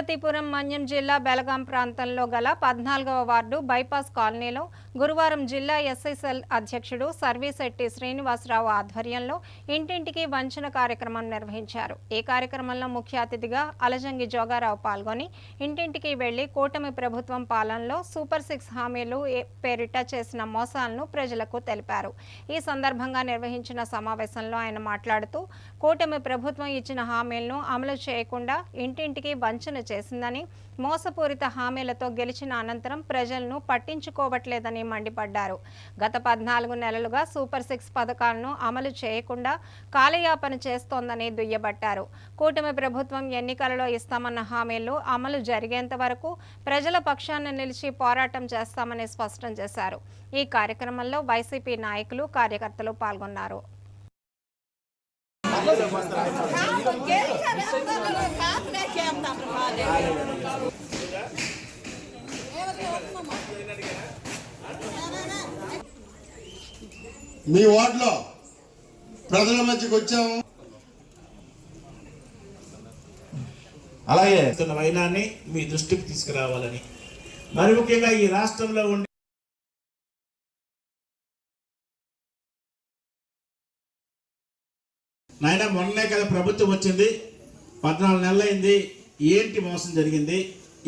పార్వతీపురం మన్యం జిల్లా బెలగాం ప్రాంతంలో గల 14వ వార్డు బైపాస్ కాలనీలో గురువారం జిల్లా ఎస్ఐసెల్ అధ్యక్షుడు సర్వీశెట్టి శ్రీనివాసరావు ఆధ్వర్యంలో ఇంటింటికి వంచన కార్యక్రమం నిర్వహించారు। ఈ కార్యక్రమంలో ముఖ్య అతిథిగా అలజంగి జోగారావు పాల్గొని ఇంటింటికి వెళ్లి కూటమి ప్రభుత్వం పాలనలో సూపర్ 6 హామీలు పేరిట చేసిన మోసాలను ప్రజలకు తెలిపారు। ఈ సందర్భంగా నిర్వహించిన సమావేశంలో ఆయన మాట్లాడుతూ కూటమి ప్రభుత్వం ఇచ్చిన హామీలను అమలు చేయకుండా ఇంటింటికి వంచన చేసిందని, మోసపూరిత హామీలతో గెలిచిన అనంతరం ప్రజలను పట్టించుకోవట్లేదని మండిపడ్డారు। గత 14 నెలలుగా సూపర్ 6 పథకాలను అమలు చేయకుండా కాలయాపన చేస్తోందని దుయ్యబట్టారు। కూటమి ప్రభుత్వం ఎన్నికలలో ఇస్తామన్న హామీలు అమలు జరిగేంత వరకు ప్రజల పక్షాన నిలిచి పోరాటం చేస్తామని స్పష్టం చేశారు। ఈ కార్యక్రమంలో వైసీపీ నాయకులు, కార్యకర్తలు పాల్గొన్నారు। మీ వార్డులో ప్రజల మధ్యకి వచ్చాము, అలాగే వైనాన్ని మీ దృష్టికి తీసుకురావాలని, మరి ముఖ్యంగా ఈ రాష్ట్రంలో ఉండే నాయన మొన్నే కదా ప్రభుత్వం వచ్చింది, 14 నెలలు అయింది, ఏంటి మోసం జరిగింది,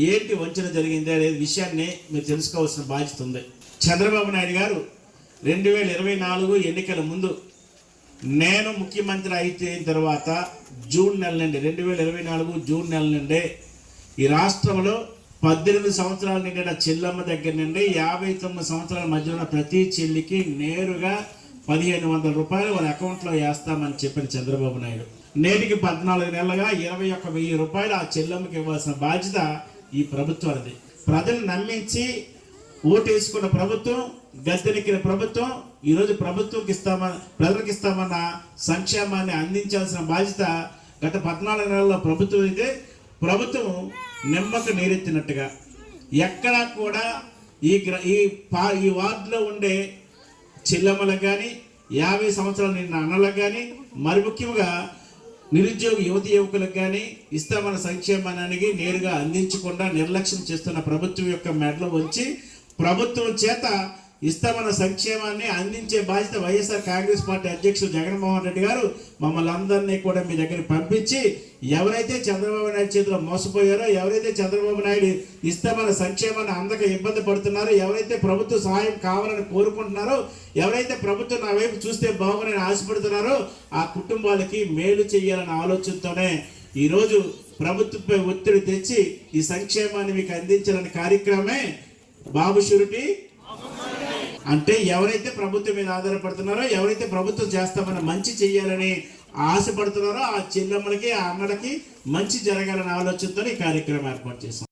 ఏంటి వంచన జరిగింది అనే విషయాన్ని మీరు తెలుసుకోవాల్సిన బాధ్యత ఉంది। చంద్రబాబు నాయుడు గారు 2024 ఎన్నికల ముందు నేను ముఖ్యమంత్రి అయిన తర్వాత జూన్ నెల నుండి 2024 జూన్ నెల నుండి ఈ రాష్ట్రంలో 18 సంవత్సరాల నిండిన చెల్లమ్మ దగ్గర నుండి 59 సంవత్సరాల మధ్య ఉన్న ప్రతి చెల్లికి నేరుగా 1500 రూపాయలు వాళ్ళ అకౌంట్లో వేస్తామని చెప్పిన చంద్రబాబు నాయుడు నేటికి 14 నెలలుగా 21,000 రూపాయలు ఆ చెల్లమ్మకి ఇవ్వాల్సిన బాధ్యత ఈ ప్రభుత్వానికి। ప్రజలు నమ్మించి ఓటేసుకున్న ప్రభుత్వం, గద్దెనెక్కిన ప్రభుత్వం ఈరోజు ప్రభుత్వంకి ప్రజలకు ఇస్తామన్న సంక్షేమాన్ని అందించాల్సిన బాధ్యత గత 14 నెలల్లో ప్రభుత్వం అయితే ప్రభుత్వం నిమ్మక నీరెత్తినట్టుగా ఎక్కడా కూడా ఈ వార్డులో ఉండే చెల్లెమ్మలకు కానీ 50 సంవత్సరాలు నిన్న అన్నలకు కానీ, మరి ముఖ్యంగా నిరుద్యోగ యువతి యువకులకు కానీ ఇస్తామన్న సంక్షేమానికి నేరుగా అందించకుండా నిర్లక్ష్యం చేస్తున్న ప్రభుత్వం యొక్క మెడలో ఉంచి ప్రభుత్వం చేత ఇస్తామన్న సంక్షేమాన్ని అందించే బాధ్యత వైఎస్ఆర్ కాంగ్రెస్ పార్టీ అధ్యక్షుడు జగన్మోహన్ రెడ్డి గారు మమ్మల్ని అందరినీ కూడా మీ దగ్గరికి పంపించి ఎవరైతే చంద్రబాబు నాయుడు చేతిలో మోసపోయారో, ఎవరైతే చంద్రబాబు నాయుడు ఇస్తామన్న సంక్షేమాన్ని అందక ఇబ్బంది పడుతున్నారో, ఎవరైతే ప్రభుత్వ సహాయం కావాలని కోరుకుంటున్నారో, ఎవరైతే ప్రభుత్వం నా వైపు చూస్తే బాగుందని ఆశపడుతున్నారో ఆ కుటుంబాలకి మేలు చేయాలన్న ఆలోచనతోనే ఈరోజు ప్రభుత్వంపై ఒత్తిడి తెచ్చి ఈ సంక్షేమాన్ని మీకు అందించాలనే కార్యక్రమమే బాబు షూరిటీ। అంటే ఎవరైతే ప్రభుత్వం మీద ఆధారపడుతున్నారో, ఎవరైతే ప్రభుత్వం చేస్తామని మంచి చెయ్యాలని ఆశపడుతున్నారో ఆ చెల్లెమ్మలకి, ఆ అన్నలకి మంచి జరగాలనే ఆలోచనతో ఈ కార్యక్రమం ఏర్పాటు చేశాం।